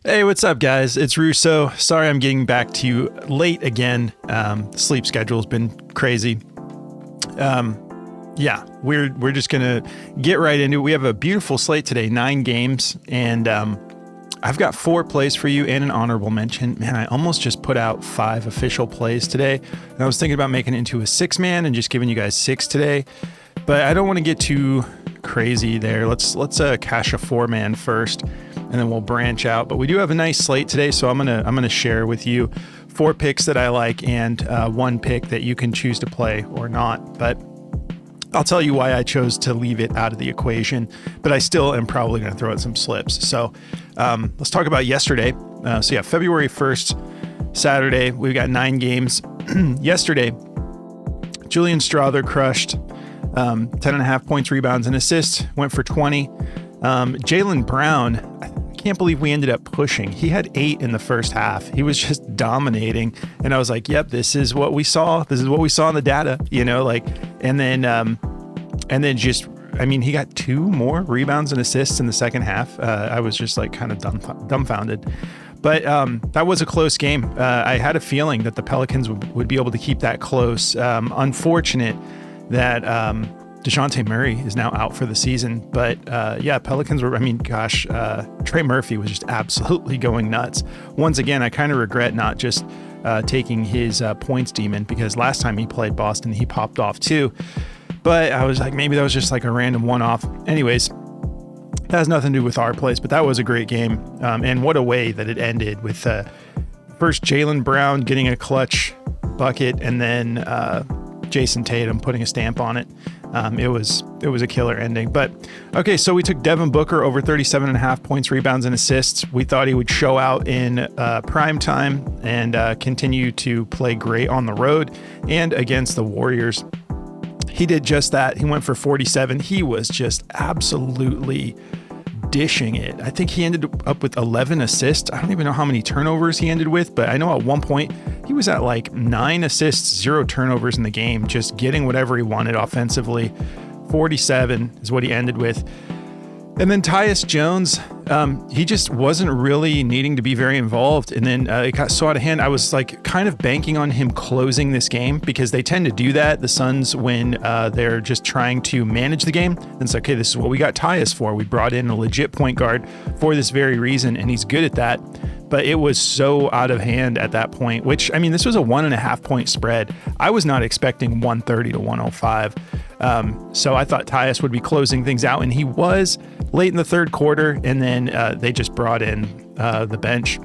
Hey, what's up, guys? It's Russo. Sorry I'm getting back to you late again. Sleep schedule's been crazy. Yeah, we're just gonna get right into it. We have a beautiful slate today, 9 games, and I've got 4 plays for you and an honorable mention. Man, I almost just put out 5 official plays today, and I was thinking about making it into a 6-man and just giving you guys 6 today, but I don't want to get too crazy there. Let's cash a 4-man first, and then we'll branch out. But we do have a nice slate today, so I'm gonna share with you 4 picks that I like and 1 pick that you can choose to play or not. But I'll tell you why I chose to leave it out of the equation, but I still am probably going to throw out some slips. So let's talk about yesterday. February 1st, Saturday, we've got 9 games. Yesterday, Julian Strother crushed 10.5 points, rebounds, and assists, went for 20. Jaylen Brown, I can't believe we ended up pushing. He had 8 in the first half. He was just dominating. And I was like, yep, this is what we saw. This is what we saw in the data, and then he got 2 more rebounds and assists in the second half. I was just like kind of dumbfounded. But that was a close game. I had a feeling that the Pelicans would be able to keep that close. Unfortunate that DeJounte Murray is now out for the season. But Pelicans were, Trey Murphy was just absolutely going nuts. Once again, I kind of regret not just taking his points demon, because last time he played Boston, he popped off too. But I was like, maybe that was just like a random one-off. Anyways, that has nothing to do with our plays, but that was a great game. And what a way that it ended with first Jaylen Brown getting a clutch bucket, and then Jason Tatum putting a stamp on it. It was a killer ending. But okay, so we took Devin Booker over 37.5 points, rebounds, and assists. We thought he would show out in prime time and continue to play great on the road and against the Warriors. He did just that. He went for 47. He was just absolutely dishing it. I think he ended up with 11 assists. I don't even know how many turnovers he ended with, but I know at one point he was at like 9 assists, 0 turnovers in the game, just getting whatever he wanted offensively. 47 is what he ended with. And then Tyus Jones, he just wasn't really needing to be very involved. And then it got so out of hand. I was like kind of banking on him closing this game, because they tend to do that, the Suns, when they're just trying to manage the game. And it's like, okay, this is what we got Tyus for. We brought in a legit point guard for this very reason, and he's good at that. But it was so out of hand at that point, which, this was a 1.5 point spread. I was not expecting 130 to 105. So I thought Tyus would be closing things out, and he was late in the third quarter. And then they just brought in the bench,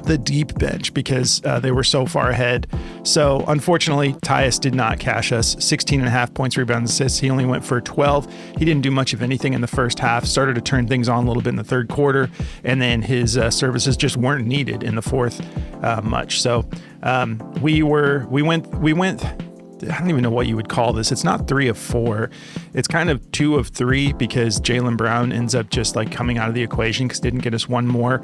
the deep bench, because they were so far ahead. So unfortunately, Tyus did not cash us. 16.5 points, rebounds, assists. He only went for 12. He didn't do much of anything in the first half. Started to turn things on a little bit in the third quarter, and then his services just weren't needed in the fourth much. So we went. I don't even know what you would call this. It's not 3 of 4. It's kind of 2 of 3, because Jaylen Brown ends up just like coming out of the equation because didn't get us 1 more.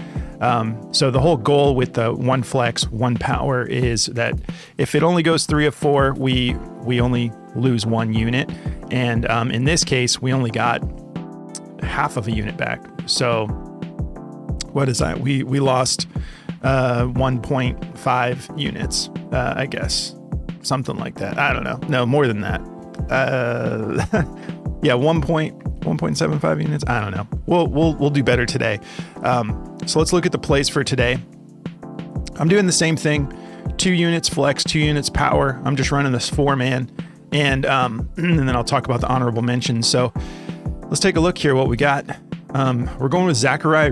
So the whole goal with the 1 flex, 1 power is that if it only goes 3 of 4, we only lose 1 unit. And in this case, we only got half of a unit back. So what is that? We lost 1.5 units, I guess. Something like that. I don't know. No, more than that. 1.75 units. I don't know. We'll do better today. So let's look at the plays for today. I'm doing the same thing. 2 units flex, 2 units power. I'm just running this 4-man, and then I'll talk about the honorable mentions. So let's take a look here. What we got. We're going with Zaccharie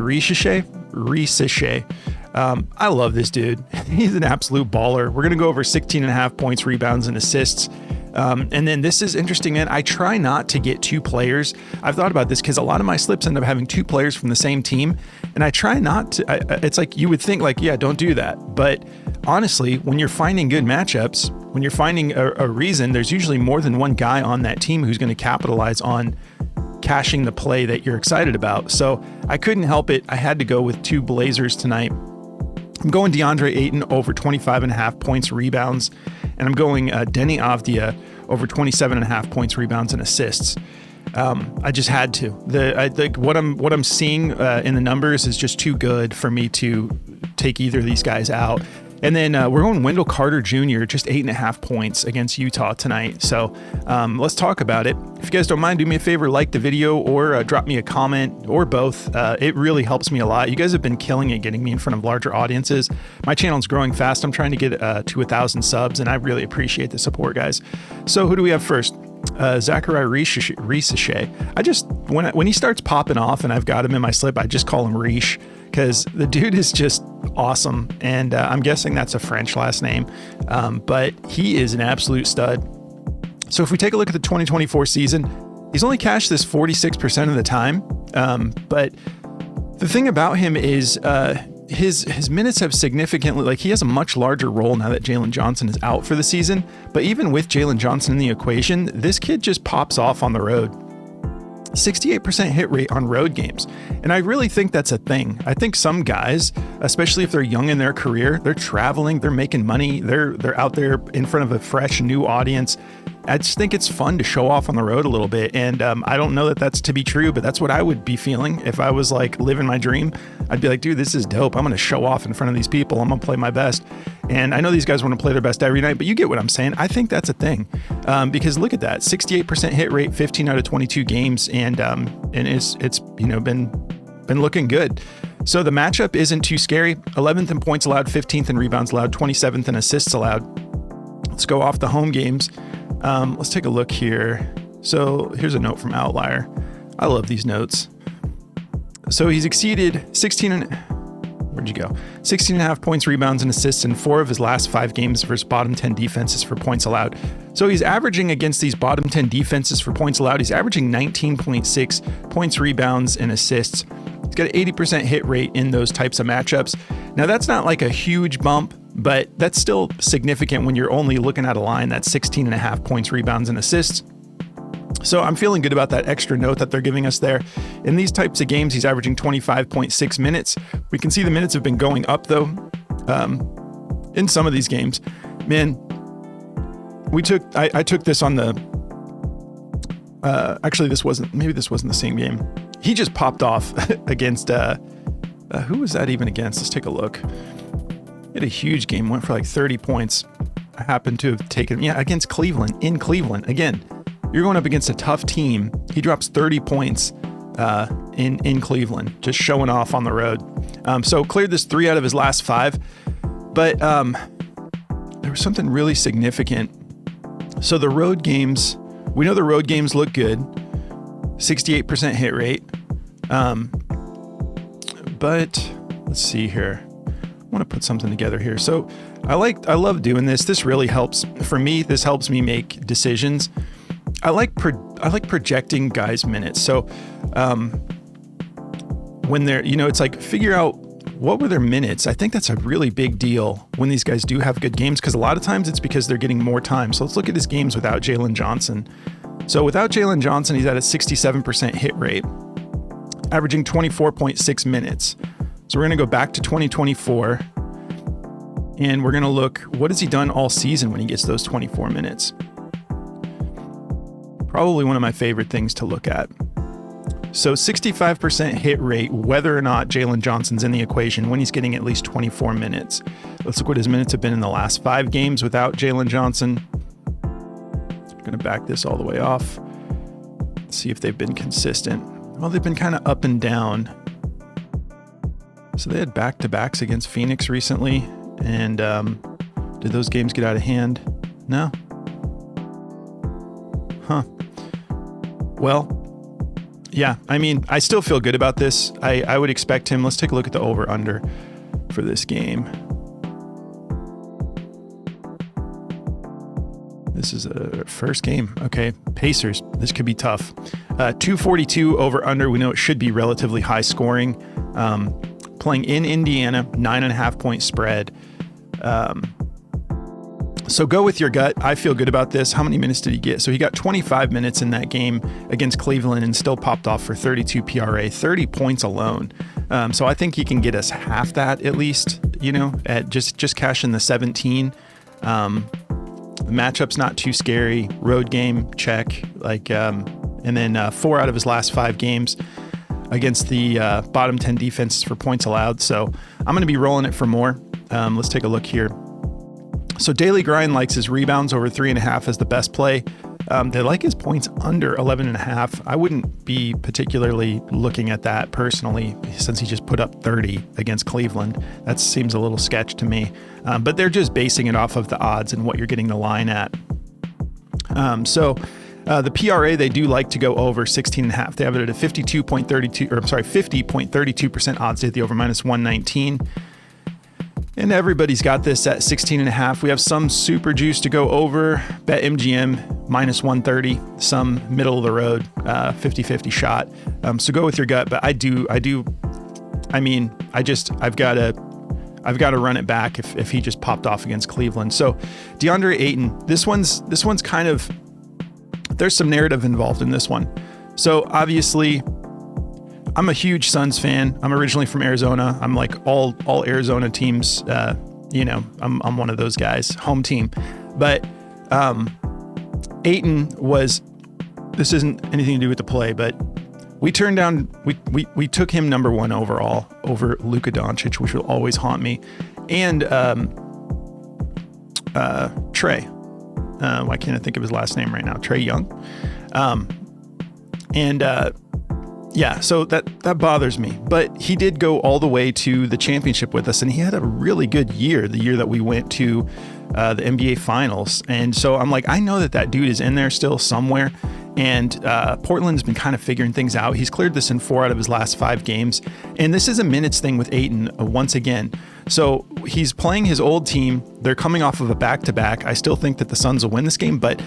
Risacher. I love this dude. He's an absolute baller. We're going to go over 16.5 points, rebounds, and assists. And then this is interesting, man. I try not to get 2 players. I've thought about this because a lot of my slips end up having 2 players from the same team. And I try not to. It's like you would think like, yeah, don't do that. But honestly, when you're finding good matchups, when you're finding a reason, there's usually more than one guy on that team who's going to capitalize on cashing the play that you're excited about. So I couldn't help it. I had to go with 2 Blazers tonight. I'm going Deandre Ayton over 25.5 points, rebounds, and I'm going Deni Avdija over 27.5 points, rebounds, and assists. I just had to. What I'm seeing in the numbers is just too good for me to take either of these guys out. And then we're going Wendell Carter Jr., just 8.5 points against Utah tonight. So let's talk about it. If you guys don't mind, do me a favor, like the video or drop me a comment or both. It really helps me a lot. You guys have been killing it getting me in front of larger audiences. My channel's growing fast. I'm trying to get to 1,000 subs, and I really appreciate the support, guys. So who do we have first? Zaccharie Risacher. I just, when he starts popping off and I've got him in my slip, I just call him Riche, because the dude is just awesome. And I'm guessing that's a French last name, but he is an absolute stud. So if we take a look at the 2024 season, he's only cashed this 46% of the time. But the thing about him is his minutes have significantly, like, he has a much larger role now that Jalen Johnson is out for the season. But even with Jalen Johnson in the equation, this kid just pops off on the road. 68% hit rate on road games. And I really think that's a thing. I think some guys, especially if they're young in their career, they're traveling, they're making money, they're out there in front of a fresh new audience. I just think it's fun to show off on the road a little bit. And I don't know that that's to be true, but that's what I would be feeling if I was like living my dream. I'd be like, dude, this is dope. I'm going to show off in front of these people. I'm going to play my best. And I know these guys want to play their best every night, but you get what I'm saying. I think that's a thing, because look at that, 68% hit rate, 15 out of 22 games. And it's been looking good. So the matchup isn't too scary. 11th in points allowed, 15th in rebounds allowed, 27th in assists allowed. Let's go off the home games. Let's take a look here. So here's a note from Outlier. I love these notes. So he's exceeded 16.5 points, rebounds, and assists in 4 of his last 5 games versus bottom 10 defenses for points allowed. So he's averaging against these bottom 10 defenses for points allowed. He's averaging 19.6 points, rebounds, and assists. He's got an 80% hit rate in those types of matchups. Now that's not like a huge bump, but that's still significant when you're only looking at a line that's 16.5 points, rebounds, and assists. So I'm feeling good about that extra note that they're giving us there. In these types of games, he's averaging 25.6 minutes. We can see the minutes have been going up though. In some of these games, man, I took this on the, actually this wasn't the same game. He just popped off against, who was that even against? Let's take a look. He had a huge game, went for like 30 points. I happened to have taken, against Cleveland, in Cleveland. Again, you're going up against a tough team. He drops 30 points in Cleveland, just showing off on the road. So cleared this 3 out of his last 5. But there was something really significant. So the road games, we know the road games look good. 68% hit rate. But let's see here. I want to put something together here. So I love doing this. This really helps for me. This helps me make decisions. I like projecting guys' minutes. So when they're, it's like figure out what were their minutes. I think that's a really big deal when these guys do have good games, because a lot of times it's because they're getting more time. So let's look at his games without Jalen Johnson. So without Jalen Johnson, he's at a 67% hit rate, averaging 24.6 minutes. So we're going to go back to 2024 and we're going to look, what has he done all season when he gets those 24 minutes? Probably one of my favorite things to look at. So 65% hit rate, whether or not Jalen Johnson's in the equation, when he's getting at least 24 minutes. Let's look what his minutes have been in the last 5 games without Jalen Johnson. I'm going to back this all the way off. See if they've been consistent. Well, they've been kind of up and down. So they had back-to-backs against Phoenix recently. And did those games get out of hand? No? Huh. Well, yeah, I mean, I still feel good about this. I would expect him. Let's take a look at the over-under for this game. This is a first game. Okay, Pacers. This could be tough. 242 over-under. We know it should be relatively high scoring. Playing in Indiana, 9.5 point spread. So go with your gut. I feel good about this. How many minutes did he get? So he got 25 minutes in that game against Cleveland and still popped off for 32 PRA, 30 points alone. So I think he can get us half that at least, at just cash in the 17. The matchup's not too scary. Road game, check. And and then 4 out of his last 5 games against the bottom 10 defenses for points allowed. So I'm going to be rolling it for more. Let's take a look here. So Daily Grind likes his rebounds over 3.5 as the best play. They like his points under 11.5. I wouldn't be particularly looking at that personally, since he just put up 30 against Cleveland. That seems a little sketch to me. But they're just basing it off of the odds and what you're getting the line at. The PRA, they do like to go over 16.5. They have it at a 50.32% odds to hit the over minus 119. And everybody's got this at 16.5. We have some super juice to go over. BetMGM minus 130. Some middle of the road 50-50 shot. So go with your gut. But I've got to run it back if he just popped off against Cleveland. So Deandre Ayton, this one's kind of, there's some narrative involved in this one. So obviously, I'm a huge Suns fan. I'm originally from Arizona. I'm like all Arizona teams. I'm one of those guys, home team. But Ayton was. This isn't anything to do with the play, but we turned down. We took him number 1 overall over Luka Doncic, which will always haunt me, and Trey. Why can't I think of his last name right now? Trey Young. Yeah, so that bothers me. But he did go all the way to the championship with us, and he had a really good year, the year that we went to the NBA Finals. And so I'm like, I know that dude is in there still somewhere. And Portland's been kind of figuring things out. He's cleared this in 4 out of his last 5 games. And this is a minutes thing with Ayton once again. So he's playing his old team. They're coming off of a back-to-back. I still think that the Suns will win this game, but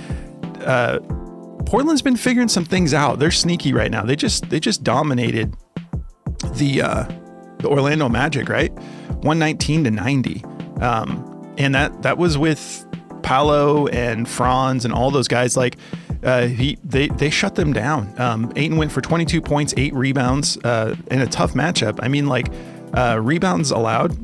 Portland's been figuring some things out. They're sneaky right now. They just dominated the Orlando Magic, right? 119-90. And that was with Paolo and Franz and all those guys. Like they shut them down. Ayton went for 22 points, 8 rebounds in a tough matchup. I mean, like rebounds allowed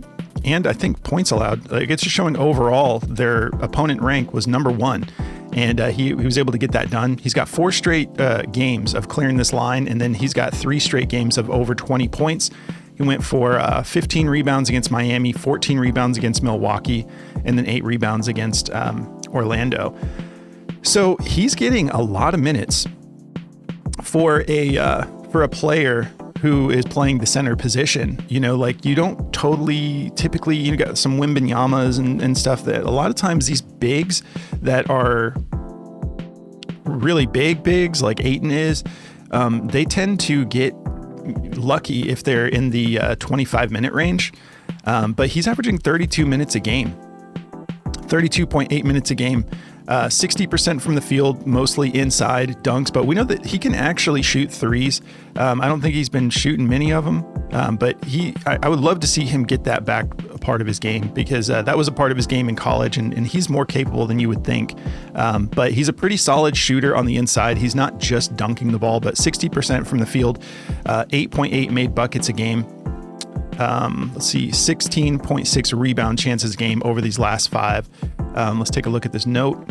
and I think points allowed. Like, it's just showing overall their opponent rank was number 1. And he was able to get that done. He's got 4 straight games of clearing this line, and then he's got 3 straight games of over 20 points. He went for 15 rebounds against Miami, 14 rebounds against Milwaukee, and then 8 rebounds against Orlando. So he's getting a lot of minutes for a player who is playing the center position. You know, like you don't totally typically, you got some Wembanyama's and stuff that a lot of times these bigs that are really big bigs like Ayton is, they tend to get lucky if they're in the 25-minute range. But he's averaging 32 minutes a game, 32.8 minutes a game. 60% from the field, mostly inside dunks, but we know that he can actually shoot threes. I don't think he's been shooting many of them, but I would love to see him get that back a part of his game, because that was a part of his game in college, and he's more capable than you would think. But he's a pretty solid shooter on the inside. He's not just dunking the ball, but 60% from the field, 8.8 made buckets a game. Let's see, 16.6 rebound chances a game over these last 5. Let's take a look at this note.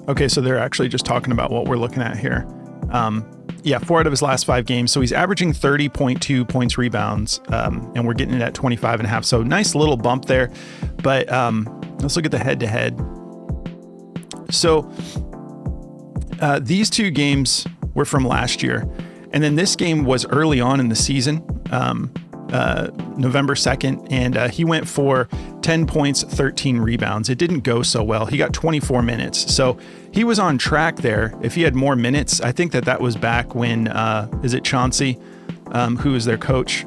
Okay, so they're actually just talking about what we're looking at here. 4 out of his last 5 games. So he's averaging 30.2 points, rebounds, and we're getting it at 25.5. So nice little bump there. But let's look at the head-to-head. So these 2 games were from last year. And then this game was early on in the season, November 2nd, and he went for 10 points, 13 rebounds. It didn't go so well. He got 24 minutes. So he was on track there. If he had more minutes, I think that was back when, is it Chauncey, who was their coach?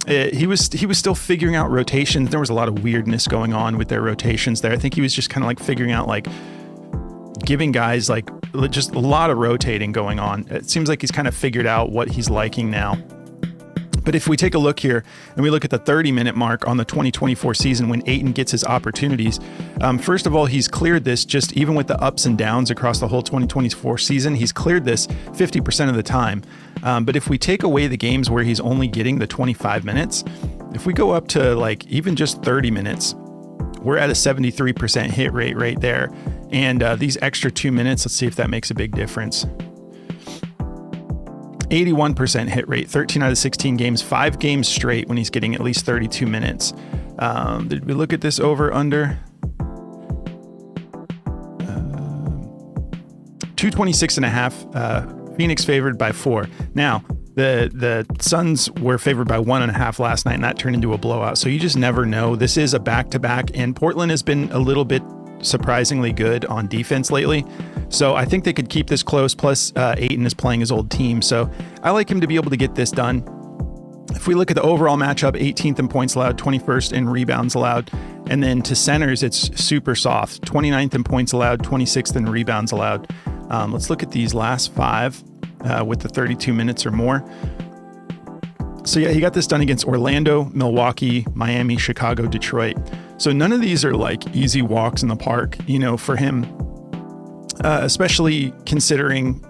He was still figuring out rotations. There was a lot of weirdness going on with their rotations there. I think he was just kind of like figuring out, like giving guys like just a lot of rotating going on. It seems like he's kind of figured out what he's liking now. But if we take a look here and we look at the 30-minute mark on the 2024 season when Ayton gets his opportunities, first of all, he's cleared this just even with the ups and downs across the whole 2024 season. He's cleared this 50% of the time. But if we take away the games where he's only getting the 25 minutes, if we go up to like even just 30 minutes, we're at a 73% hit rate right there. And these extra 2 minutes, let's see if that makes a big difference. 81% hit rate, 13 out of 16 games, 5 games straight when he's getting at least 32 minutes. Did we look at this over under? 226.5. Phoenix favored by 4. Now, the Suns were favored by 1.5 last night, and that turned into a blowout. So you just never know. This is a back-to-back, and Portland has been a little bit surprisingly good on defense lately. So I think they could keep this close. Plus, Ayton is playing his old team. So I like him to be able to get this done. If we look at the overall matchup, 18th in points allowed, 21st in rebounds allowed. And then to centers, it's super soft. 29th in points allowed, 26th in rebounds allowed. Let's look at these last 5 with the 32 minutes or more. So yeah, he got this done against Orlando, Milwaukee, Miami, Chicago, Detroit. So none of these are like easy walks in the park, for him, especially considering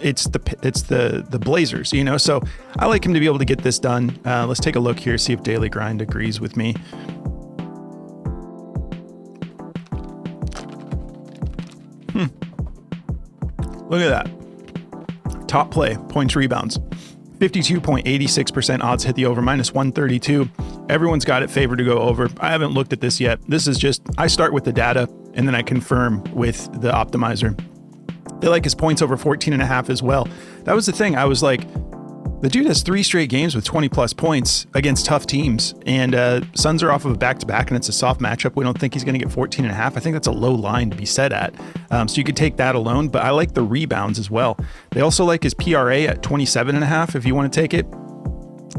it's the Blazers, So I like him to be able to get this done. Let's take a look here, see if Daily Grind agrees with me. Look at that. Top play, points, rebounds. 52.86% odds hit the over, -132. Everyone's got it favored to go over. I haven't looked at this yet. This is just, I start with the data and then I confirm with the optimizer. They like his points over 14.5 as well. That was the thing. I was like, the dude has 3 straight games with 20 plus points against tough teams. And Suns are off of a back-to-back and it's a soft matchup. We don't think he's going to get 14.5. I think that's a low line to be set at. So you could take that alone, but I like the rebounds as well. They also like his PRA at 27.5 if you want to take it.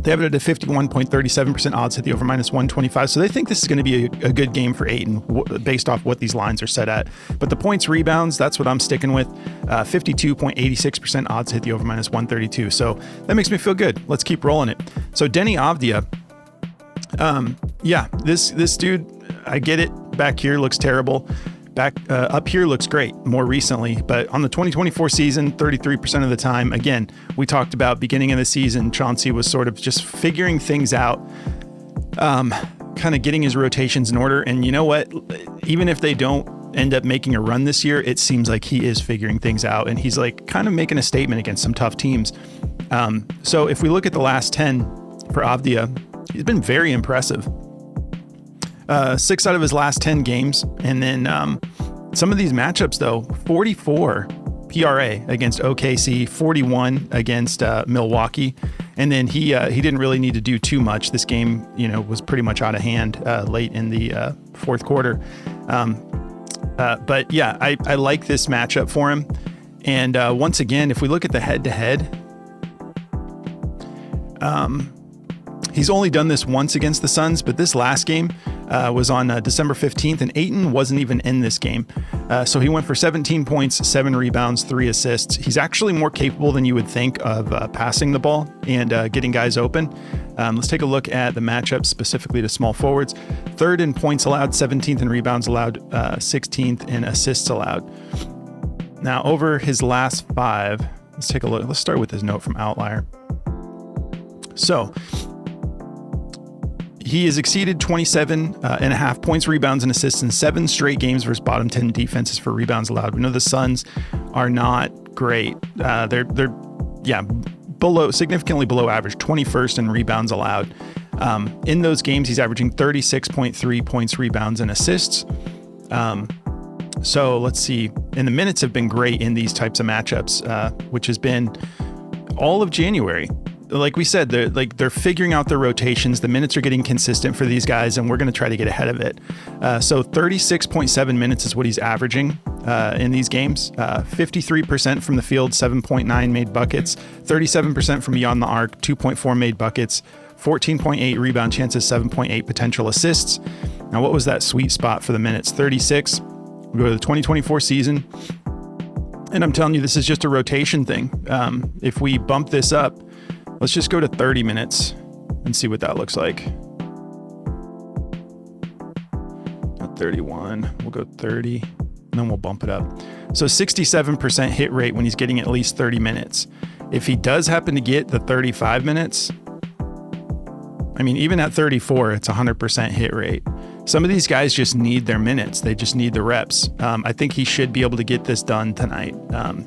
They have it at a 51.37% odds hit the over, -125. So they think this is going to be a good game for Ayton based off what these lines are set at. But the points, rebounds, that's what I'm sticking with. 52.86% odds hit the over, -132. So that makes me feel good. Let's keep rolling it. So Deni Avdija, this dude, I get it. Back here looks terrible. Back up here looks great more recently, but on the 2024 season, 33% of the time, again, we talked about beginning of the season, Chauncey was sort of just figuring things out, kind of getting his rotations in order. And you know what? Even if they don't end up making a run this year, it seems like he is figuring things out and he's like kind of making a statement against some tough teams. So if we look at the last 10 for Avdija, he's been very impressive. 6 out of his last 10 games. And then some of these matchups, though, 44 PRA against OKC, 41 against Milwaukee. And then he didn't really need to do too much. This game, was pretty much out of hand late in the fourth quarter. But yeah, I like this matchup for him. And once again, if we look at the head-to-head, he's only done this once against the Suns, but this last game was on December 15th, and Ayton wasn't even in this game. So he went for 17 points, 7 rebounds, 3 assists. He's actually more capable than you would think of passing the ball and getting guys open. Let's take a look at the matchup specifically to small forwards. 3rd in points allowed, 17th in rebounds allowed, 16th in assists allowed. Now, over his last 5, let's take a look. Let's start with this note from Outlier. So he has exceeded 27.5 points, rebounds, and assists in 7 straight games versus bottom 10 defenses for rebounds allowed. We know the Suns are not great. They're significantly below average, 21st in rebounds allowed. In those games, he's averaging 36.3 points, rebounds, and assists. So let's see. And the minutes have been great in these types of matchups, which has been all of January. Like we said, they're figuring out their rotations. The minutes are getting consistent for these guys, and we're going to try to get ahead of it. So 36.7 minutes is what he's averaging in these games. 53% from the field, 7.9 made buckets, 37% from beyond the arc, 2.4 made buckets, 14.8 rebound chances, 7.8 potential assists. Now, what was that sweet spot for the minutes? 36. We go to the 2024 season, and I'm telling you, this is just a rotation thing. If we bump this up, let's just go to 30 minutes and see what that looks like. Not 31, we'll go 30, and then we'll bump it up. So 67% hit rate when he's getting at least 30 minutes. If he does happen to get the 35 minutes, I mean, even at 34, it's 100% hit rate. some of these guys just need their minutes. They just need the reps. I think he should be able to get this done tonight.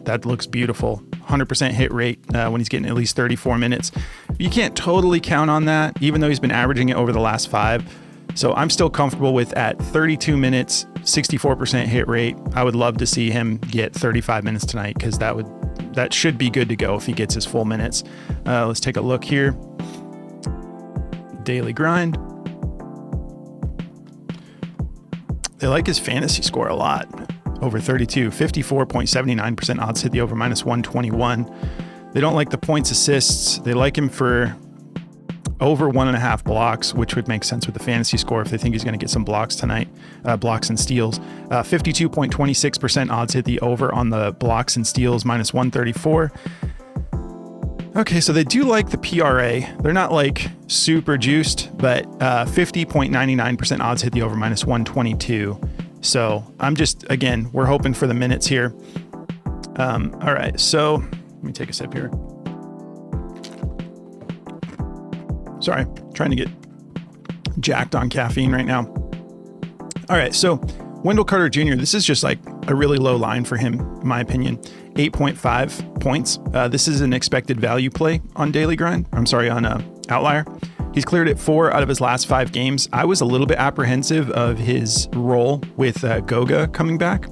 That looks beautiful. 100% hit rate when he's getting at least 34 minutes. You can't totally count on that, even though he's been averaging it over the last 5. So I'm still comfortable with at 32 minutes, 64% hit rate. I would love to see him get 35 minutes tonight because that should be good to go if he gets his full minutes. Let's take a look here. Daily grind. They like his fantasy score a lot. Over 32, 54.79% odds hit the over minus 121. They don't like the points assists. They like him for over 1.5 blocks, which would make sense with the fantasy score if they think he's going to get some blocks tonight, blocks and steals. 52.26% odds hit the over on the blocks and steals, minus 134. Okay, so they do like the PRA. They're not like super juiced, but 50.99% odds hit the over, minus 122. So I'm just, again, we're hoping for the minutes here. All right, so let me take a sip here. Sorry, trying to get jacked on caffeine right now. All right, so Wendell Carter Jr., this is just like a really low line for him, in my opinion. 8.5 points. This is an expected value play on Daily Grind. I'm sorry, on Outlier. He's cleared it 4 out of his last 5 games. I was a little bit apprehensive of his role with Goga coming back,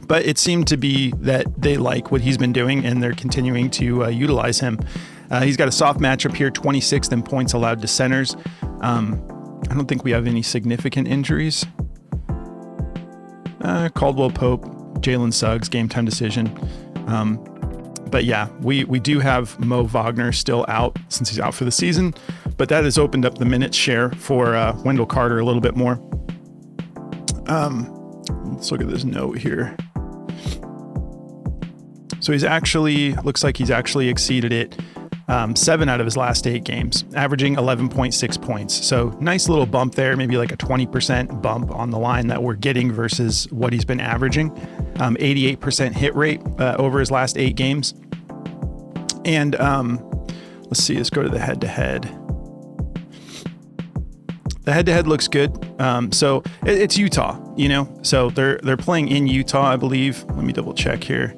but it seemed to be that they like what he's been doing and they're continuing to utilize him. He's got a soft matchup here, 26th in points allowed to centers. I don't think we have any significant injuries. Caldwell Pope, Jalen Suggs, game time decision. But yeah, we do have Mo Wagner still out since he's out for the season, but that has opened up the minutes share for Wendell Carter a little bit more. Let's look at this note here. So looks like he's actually exceeded it 7 out of his last 8 games, averaging 11.6 points. So nice little bump there, maybe like a 20% bump on the line that we're getting versus what he's been averaging. 88% hit rate over his last 8 games. And let's see, let's go to the head-to-head. The head-to-head looks good. So it's Utah, so they're playing in Utah, I believe. Let me double check here.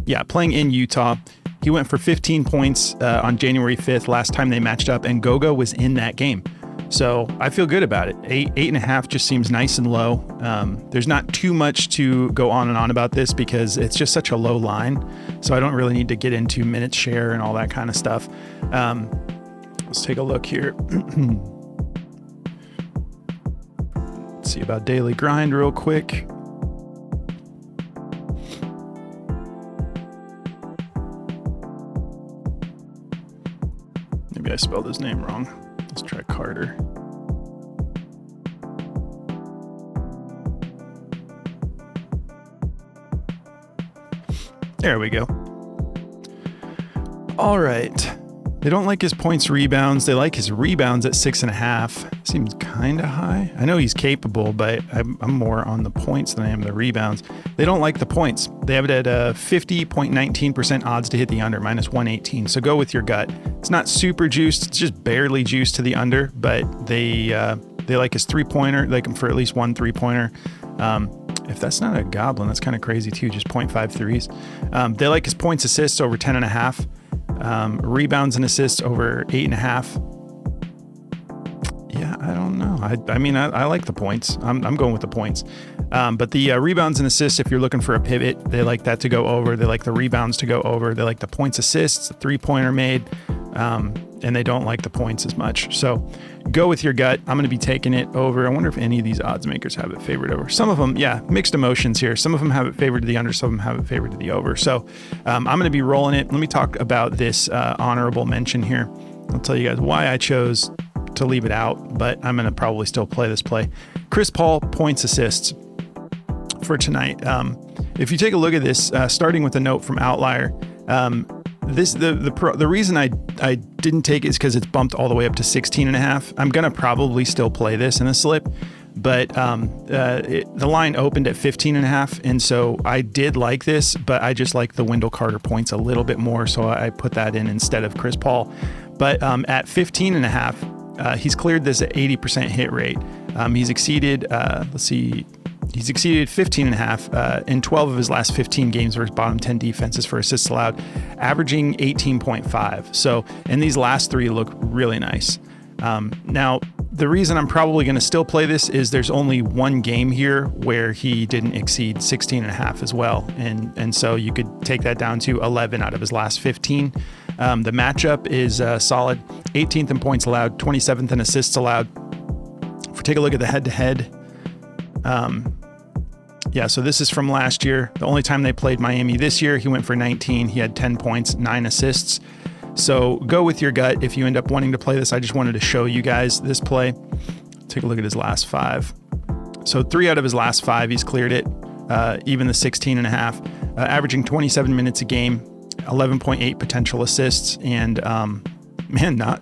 Yeah, playing in Utah. He went for 15 points on January 5th, last time they matched up, and Goga was in that game. So I feel good about it. 8.5 just seems nice and low. There's not too much to go on and on about this because it's just such a low line. So I don't really need to get into minute share and all that kind of stuff. Let's take a look here. Let's see about Daily Grind real quick. Maybe I spelled his name wrong. Let's try Carter. There we go. All right. They don't like his points rebounds. They like his rebounds at 6.5. Seems kind of high. I know he's capable, but I'm more on the points than I am the rebounds. They don't like the points. They have it at 50.19% odds to hit the under, minus 118. So go with your gut. It's not super juiced. It's just barely juiced to the under, but they like his 3-pointer. They like him for at least 1 3-pointer. If that's not a goblin, that's kind of crazy too, just 0.5 threes. They like his points assists over 10.5. Rebounds and assists over 8.5. Yeah, I don't know. I mean, I like the points. I'm going with the points. But the rebounds and assists, if you're looking for a pivot, they like that to go over. They like the rebounds to go over. They like the points assists, the 3-pointer made, and they don't like the points as much. So go with your gut. I'm going to be taking it over. I wonder if any of these odds makers have it favored over. Some of them, yeah, mixed emotions here. Some of them have it favored to the under. Some of them have it favored to the over. So I'm going to be rolling it. Let me talk about this honorable mention here. I'll tell you guys why I chose to leave it out, but I'm going to probably still play this play. Chris Paul points assists for tonight. If you take a look at this, starting with a note from Outlier, the reason I didn't take it is because it's bumped all the way up to 16.5. I'm going to probably still play this in a slip, but the line opened at 15.5, and so I did like this, but I just like the Wendell Carter points a little bit more, so I put that in instead of Chris Paul. But at 15.5, he's cleared this at 80% hit rate. He's exceeded, he's exceeded 15.5 in 12 of his last 15 games for his bottom 10 defenses for assists allowed, averaging 18.5. So, and these last 3 look really nice. Now, the reason I'm probably going to still play this is there's only 1 game here where he didn't exceed 16.5 as well. And so you could take that down to 11 out of his last 15. The matchup is solid. 18th in points allowed, 27th in assists allowed. If we take a look at the head-to-head, so this is from last year. The only time they played Miami this year, he went for 19. He had 10 points, 9 assists. So go with your gut if you end up wanting to play this. I just wanted to show you guys this play. Take a look at his last 5. So 3 out of his last 5, he's cleared it, even the 16.5, averaging 27 minutes a game, 11.8 potential assists, and not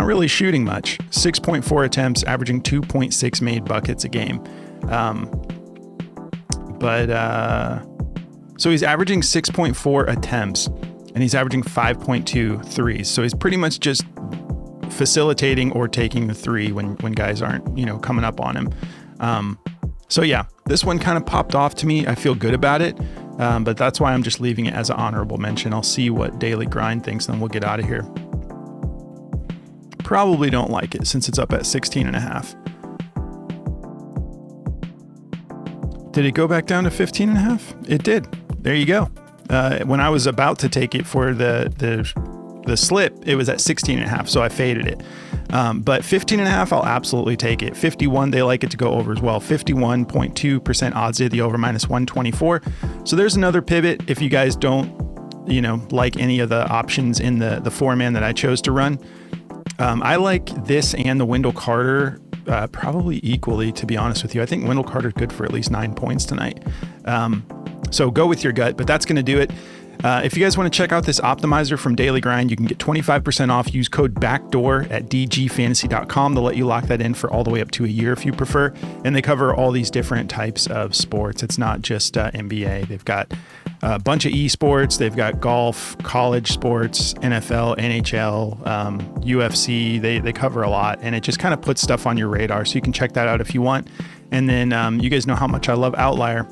really shooting much. 6.4 attempts, averaging 2.6 made buckets a game. So he's averaging 6.4 attempts. And he's averaging 5.2 threes. So he's pretty much just facilitating or taking the 3 when guys aren't, coming up on him. So yeah, this one kind of popped off to me. I feel good about it. But that's why I'm just leaving it as an honorable mention. I'll see what Daily Grind thinks, and then we'll get out of here. Probably don't like it since it's up at 16.5. Did it go back down to 15.5? It did. There you go. When I was about to take it for the slip, it was at 16.5, so I faded it. But 15.5, I'll absolutely take it. 51, they like it to go over as well. 51.2% odds at the over, minus 124. So there's another pivot if you guys don't, like any of the options in the 4-man that I chose to run. I like this and the Wendell Carter probably equally, to be honest with you. I think Wendell Carter's good for at least 9 points tonight. So go with your gut, but that's going to do it. If you guys want to check out this optimizer from Daily Grind, you can get 25% off. Use code BACKDOOR at dgfantasy.com. They'll let you lock that in for all the way up to a year if you prefer. And they cover all these different types of sports. It's not just NBA. They've got a bunch of esports. They've got golf, college sports, NFL, NHL, UFC. They cover a lot, and it just kind of puts stuff on your radar. So you can check that out if you want. And then you guys know how much I love Outlier.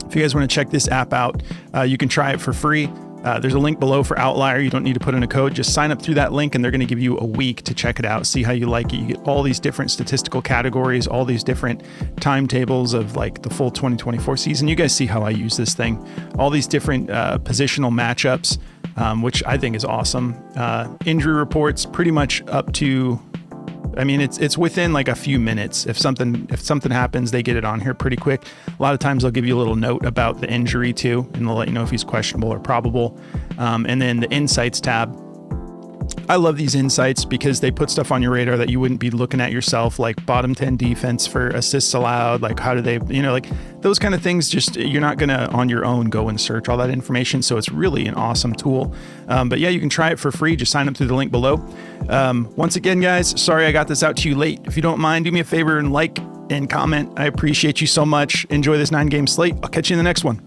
If you guys want to check this app out, you can try it for free. There's a link below for Outlier. You don't need to put in a code. Just sign up through that link, and they're going to give you a week to check it out, see how you like it. You get all these different statistical categories, all these different timetables of like the full 2024 season. You guys see how I use this thing. All these different positional matchups, which I think is awesome. Injury reports pretty much up to... it's within like a few minutes. If something happens, they get it on here pretty quick. A lot of times they'll give you a little note about the injury too, and they'll let you know if he's questionable or probable. And then the insights tab. I love these insights because they put stuff on your radar that you wouldn't be looking at yourself, like bottom 10 defense for assists allowed, like how do they, like those kind of things. Just, you're not going to on your own go and search all that information. So it's really an awesome tool. But yeah, you can try it for free. Just sign up through the link below. Once again, guys, sorry I got this out to you late. If you don't mind, do me a favor and like and comment. I appreciate you so much. Enjoy this 9-game slate. I'll catch you in the next one.